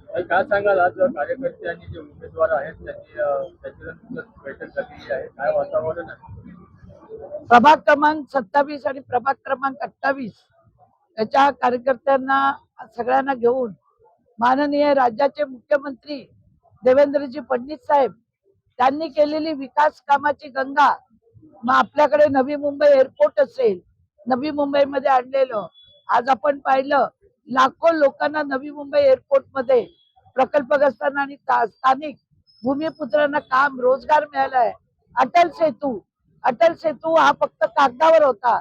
काय सांगाल आज कार्यकर्ते आणि जे उमेदवार आहेत त्यांनी त्याच्यानंतर बैठक झालेली आहे, काय वातावरण आहे? प्रभाग क्रमांक 27 आणि प्रभाग क्रमांक 28 याच्या कार्यकर्त्यांना सगळ्यांना घेऊन माननीय राज्याचे मुख्यमंत्री देवेंद्रजी फडणवीस साहेब त्यांनी केलेली विकास कामाची गंगा, मग आपल्याकडे नवी मुंबई एअरपोर्ट असेल, नवी मुंबईमध्ये आणलेलं, आज आपण पाहिलं लाखो लोकांना नवी मुंबई एअरपोर्ट मध्ये प्रकल्पग्रस्तांना आणि स्थानिक भूमिपुत्रांना काम रोजगार मिळालाय. अटल सेतू, अटल सेतू हा फक्त कागदावर होता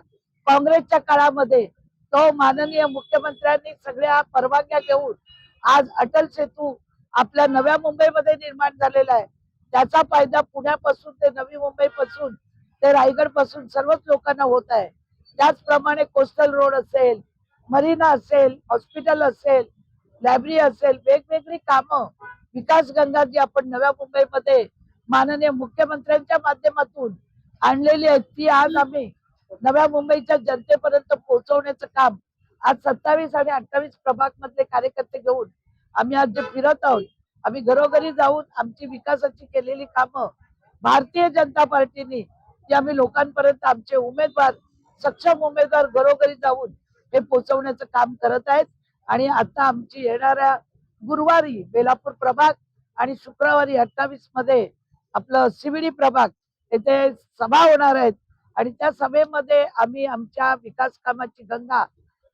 काँग्रेसच्या काळामध्ये. तो माननीय मुख्यमंत्र्यांनी सगळ्या परवानग्या घेऊन आज अटल सेतू आपल्या नव्या मुंबईमध्ये निर्माण झालेला आहे. त्याचा फायदा पुण्यापासून ते नवी मुंबई पासून ते रायगड पासून सर्वच लोकांना होत आहे. त्याचप्रमाणे कोस्टल रोड असेल, मरीना असेल, हॉस्पिटल असेल, लायब्ररी असेल, वेगवेगळी कामं विकास गंगा जी आपण नव्या मुंबईमध्ये माननीय मुख्यमंत्र्यांच्या माध्यमातून आणलेली आहे, ती आज आम्ही नव्या मुंबईच्या जनतेपर्यंत पोहोचवण्याचं काम आज 27 आणि 28 प्रभाग मधले कार्यकर्ते घेऊन आम्ही आज जे फिरत आहोत. आम्ही घरोघरी जाऊन आमची विकासाची केलेली कामं भारतीय जनता पार्टीने ती आम्ही लोकांपर्यंत आमचे उमेदवार, सक्षम उमेदवार घरोघरी जाऊन हे पोहोचवण्याचं काम करत आहेत. आणि आता आमची येणाऱ्या गुरुवारी बेलापूर प्रभाग आणि शुक्रवारी 28 मध्ये आपलं सीबीडी प्रभाग येथे सभा होणार आहेत. आणि त्या सभेमध्ये आम्ही आमच्या विकास कामाची गंगा,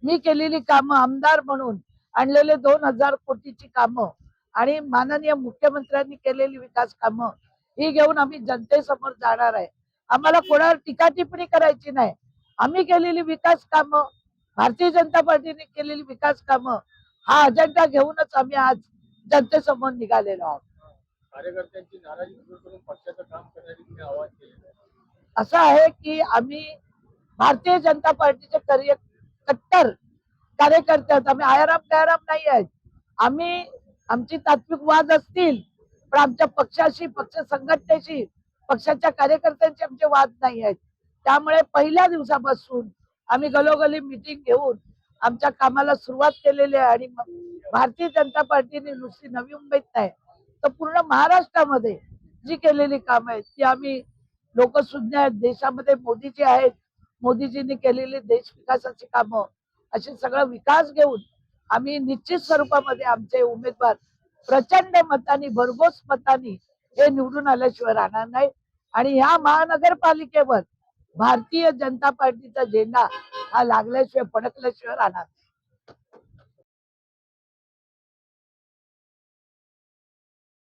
मी केलेली कामं आमदार म्हणून आणलेले 2000 कोटीची कामं आणि माननीय मुख्यमंत्र्यांनी केलेली विकास कामं ही घेऊन आम्ही जनतेसमोर जाणार आहे. आम्हाला कोणावर टीका टिप्पणी करायची नाही. आम्ही केलेली विकास कामं, भारतीय जनता पार्टीने केलेली विकास कामं हा अजेंडा घेऊनच आम्ही आज जनतेसमोर निघालेलो आहोत. कार्यकर्त्यांची नाराजी दूर करून पक्षाचं काम करण्याची तुम्ही आवाज केलेला आहे. असं आहे की आम्ही भारतीय जनता पार्टीचे कट्टर कार्यकर्ते आहोत. आम्ही आयाराम गयाराम नाही आहेत. आम्ही आमची तात्विक वाद असतील पण आमच्या पक्षाशी, पक्ष संघटनेशी, पक्षाच्या कार्यकर्त्यांचे आमचे वाद नाही आहेत. त्यामुळे पहिल्या दिवसापासून आम्ही गलोगली मीटिंग घेऊन आमच्या कामाला सुरुवात केलेली आहे. आणि भारतीय जनता पार्टीने नुसती नवी मुंबईत नाही तर पूर्ण महाराष्ट्रामध्ये जी केलेली कामं आहेत ती आम्ही लोकसुज्ञ आहेत. देशामध्ये मोदीजी आहेत, मोदीजींनी केलेली देश विकासाची कामं असे सगळं विकास घेऊन आम्ही निश्चित स्वरूपामध्ये आमचे उमेदवार प्रचंड मतांनी, भरघोस मतांनी हे निवडून आल्याशिवाय राहणार नाही. आणि ह्या महानगरपालिकेवर भारतीय जनता पार्टीचा झेंडा हा लागल्याशिवाय, फडकल्याशिवाय राहणार.